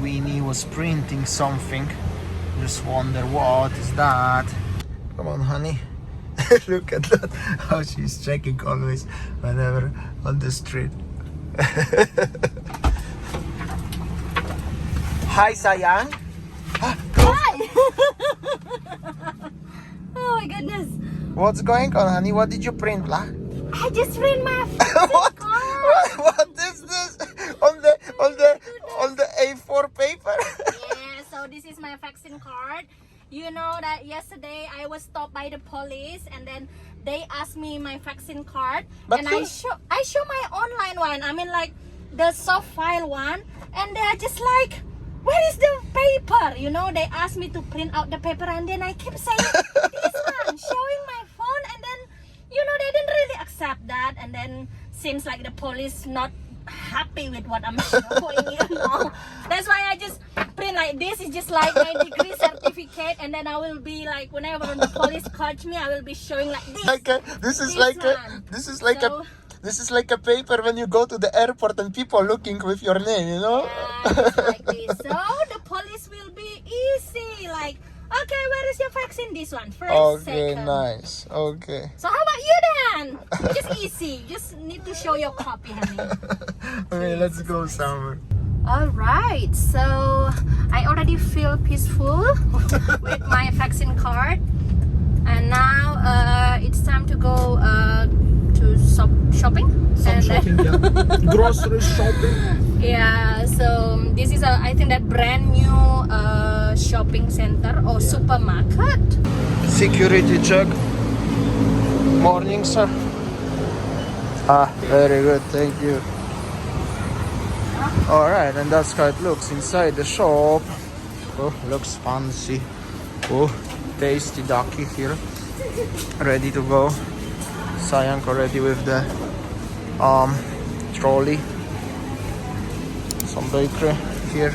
Winnie was printing something. Just wonder what is that. Come on, honey. Look at that, how she's checking always whenever on the street. Hi, sayang. Hi! Oh my goodness. What's going on, honey? What did you print, lah? I just print my what? card. What is this? On the A4 paper? Yeah, so this is my vaccine card. You know that yesterday I was stopped by the police and then they asked me my vaccine card, But and I show my online one. I mean like the soft file one, and they're just like, where is the paper? You know, they asked me to print out the paper, and then I keep saying this one, showing my phone, and then you know they didn't really accept that, and then seems like the police not happy with what I'm showing, you know. That's why I just print like this. It's just like my degree certificate, and then I will be like, whenever the police catch me, I will be showing like this. This is like a paper when you go to the airport and people looking with your name, you know. Yeah, just like this. So the police will be easy. Like, okay, where is your vaccine? This one, first, Okay, second. nice. Okay. So how about you then? Just easy. Just need to show your copy, honey. Okay, let's go somewhere. Alright, so I already feel peaceful with my vaccine card, and now it's time to go to shopping. Grocery shopping. Yeah, so this is I think that brand new shopping center or supermarket. Security check. Morning, sir. Very good, thank you. Alright, and that's how it looks inside the shop. Oh, looks fancy. Oh, tasty ducky here. Ready to go. Sayang already with the trolley. Some bakery here.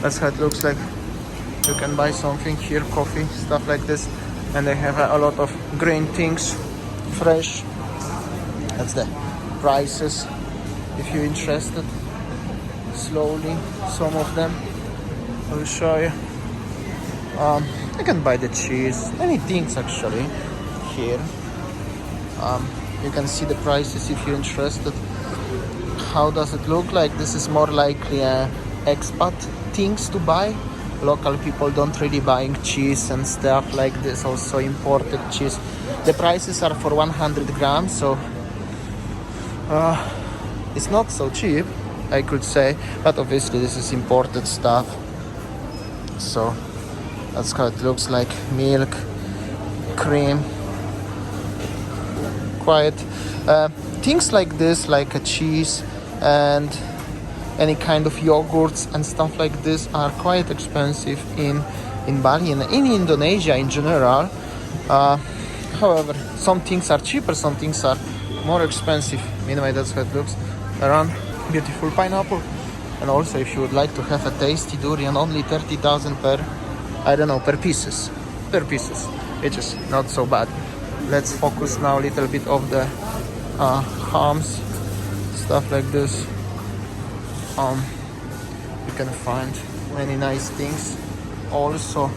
That's how it looks like. You can buy something here, coffee, stuff like this. And they have a lot of green things, fresh. That's the prices if you're interested. Slowly, some of them I will show you. You can buy the cheese, many things actually here. You can see the prices if you're interested. How does it look like? This is more likely expat things to buy. Local people don't really buying cheese and stuff like this, also imported cheese. The prices are for 100 grams, so it's not so cheap, I could say, but obviously this is imported stuff. So that's how it looks like. Milk, cream, quite things like this, like a cheese and any kind of yogurts and stuff like this are quite expensive in Bali and in Indonesia in general. However, some things are cheaper, some things are more expensive. Anyway, that's how it looks around. Beautiful pineapple. And also, if you would like to have a tasty durian, only 30,000 per pieces, which is not so bad. Let's focus now a little bit of the hams, stuff like this. You can find many nice things. Also,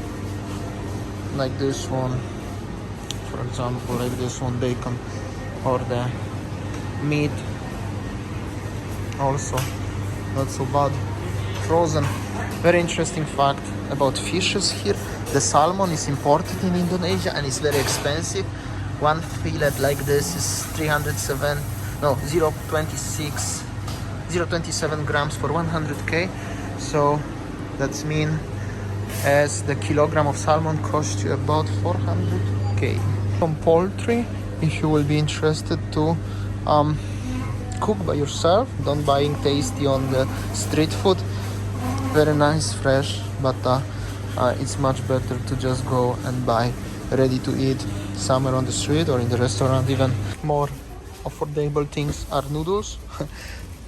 like this one, for example, like this one, bacon, or the meat. Also, not so bad. Frozen. Very interesting fact about fishes here. The salmon is imported in Indonesia and is very expensive. One fillet like this is 0.27 grams for 100k. So that's mean as the kilogram of salmon costs you about 400k. Some poultry, if you will be interested to cook by yourself, don't buying tasty on the street food. Very nice, fresh, but it's much better to just go and buy ready to eat somewhere on the street or in the restaurant. Even more affordable things are noodles.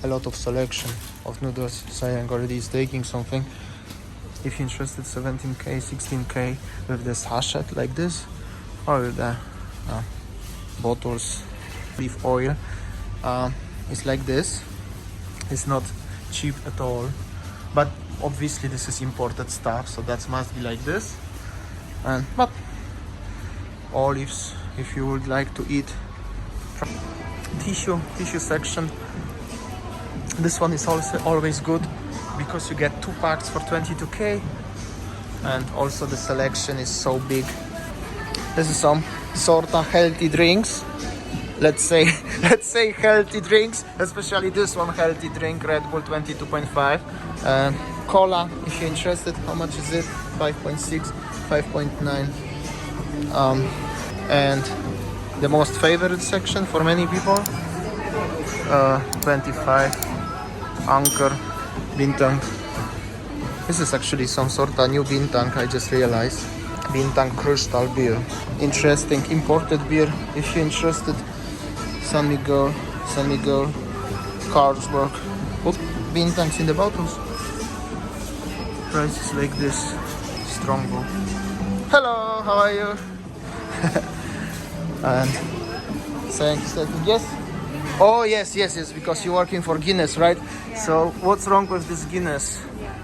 A lot of selection of noodles. Sayang already is taking something. If you're interested, 17k, 16k with the sachet like this, or with the bottles, olive oil. It's like this. It's not cheap at all, but obviously this is imported stuff, so that must be like this. And but olives, if you would like to eat. Tissue section. This one is also always good because you get 2 packs for 22k, and also the selection is so big. This is some sort of healthy drinks. Let's say healthy drinks, especially this one healthy drink, Red Bull 22.5. Cola, if you're interested. How much is it? 5.6, 5.9. And the most favorite section for many people, 25, Anker Bintang. This is actually some sort of new Bintang, I just realized. Bintang Crystal beer. Interesting, imported beer. If you're interested, San Miguel, Carlsberg. Oh, Bintangs in the bottles. Prices like this. Strongbow. Hello, how are you? And thanks. Yes. Oh yes, because you're working for Guinness, right? Yeah. So what's wrong with this Guinness?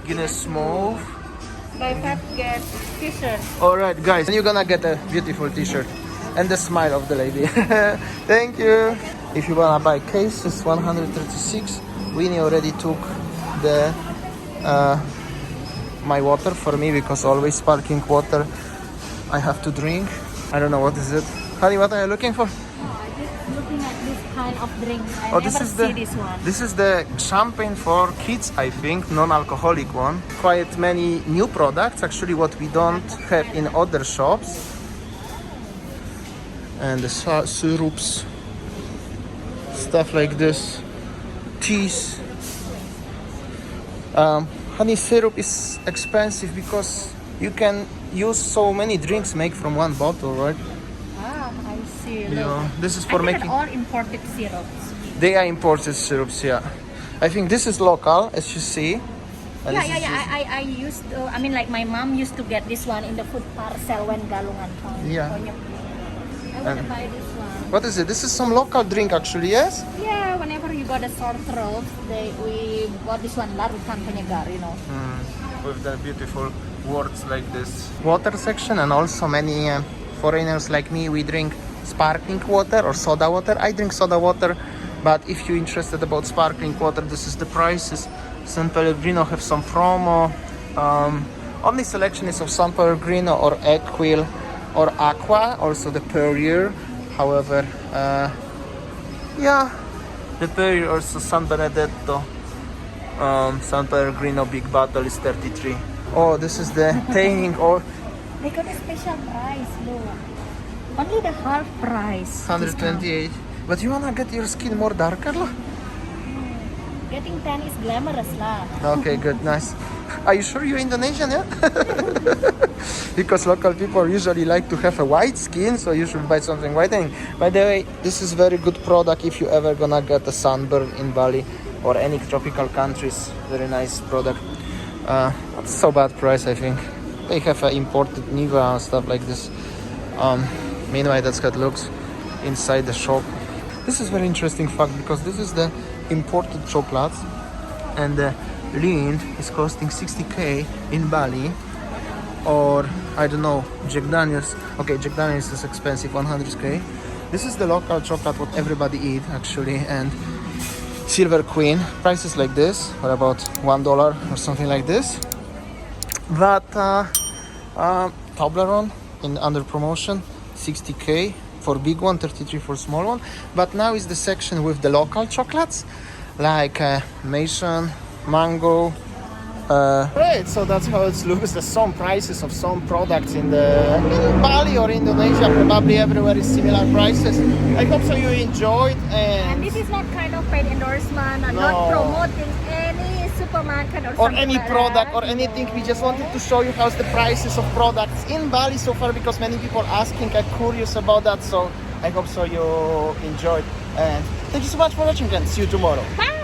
Guinness Mauve. Buy 5 get t-shirt. Alright guys, and you're gonna get a beautiful t-shirt and the smile of the lady. Thank you. If you wanna buy case, it's 136. Winnie already took the my water for me, because always sparkling water I have to drink. I don't know what is it. Honey, what are you looking for? I'm just looking at this kind of drinks. I Oh, never see this one. This is the champagne for kids, I think, non-alcoholic one. Quite many new products, actually, what we don't have in other shops. And the syrups, stuff like this, teas. Honey, syrup is expensive because you can use so many drinks made from one bottle, right? Ah, I see. Look. Yeah, this is for I think making. all imported syrups. They are imported syrups, yeah. I think this is local, as you see. And Yeah, this is just- I used to, I mean, like my mom used to get this one in the food parcel when Galungan found. Yeah. I want to buy this one. What is it? This is some local drink, actually, yes? Yeah, whenever you got a sore throat, we bought this one, larutan penyegar, you know. With the beautiful words like this. Water section, and also many foreigners like me, we drink sparkling water or soda water. I drink soda water, but if you're interested about sparkling water, this is the prices. San Pellegrino have some promo. Only selection is of San Pellegrino or Equil or Aqua, also the Perrier. However, yeah, the Perrier, also San Benedetto. San Pellegrino big bottle is 33. Oh, this is the tanning or They got a special price, look. Only the half price. 128. But you wanna get your skin more darker, lah? Getting tan is glamorous lah. Okay, good, nice. Are you sure you're Indonesian, yeah? Because local people usually like to have a white skin, so you should buy something whitening. By the way, this is very good product if you ever gonna get a sunburn in Bali or any tropical countries. Very nice product. Not so bad price, I think. They have imported Nivea and stuff like this. Meanwhile, that's how it looks inside the shop. This is very interesting fact, because this is the imported chocolates, and the Lind is costing 60k in Bali, or I don't know, Jack Daniels. Okay, Jack Daniels is expensive, 100k. This is the local chocolate what everybody eat actually, and Silver Queen prices like this, or about $1 or something like this. But Toblerone in under promotion, 60k for big one, 33 for small one. But now is the section with the local chocolates, like Mason, Mango. Right, so that's how it looks. There's some prices of some products in Bali or Indonesia. Probably everywhere is similar prices. I hope so you enjoyed. And this is not kind of paid endorsement. I'm not promoting any supermarket or something any like product that. or anything. We just wanted to show you how's the prices of products in Bali so far, because many people asking are curious about that. So I hope so you enjoyed. And thank you so much for watching, and see you tomorrow. Bye.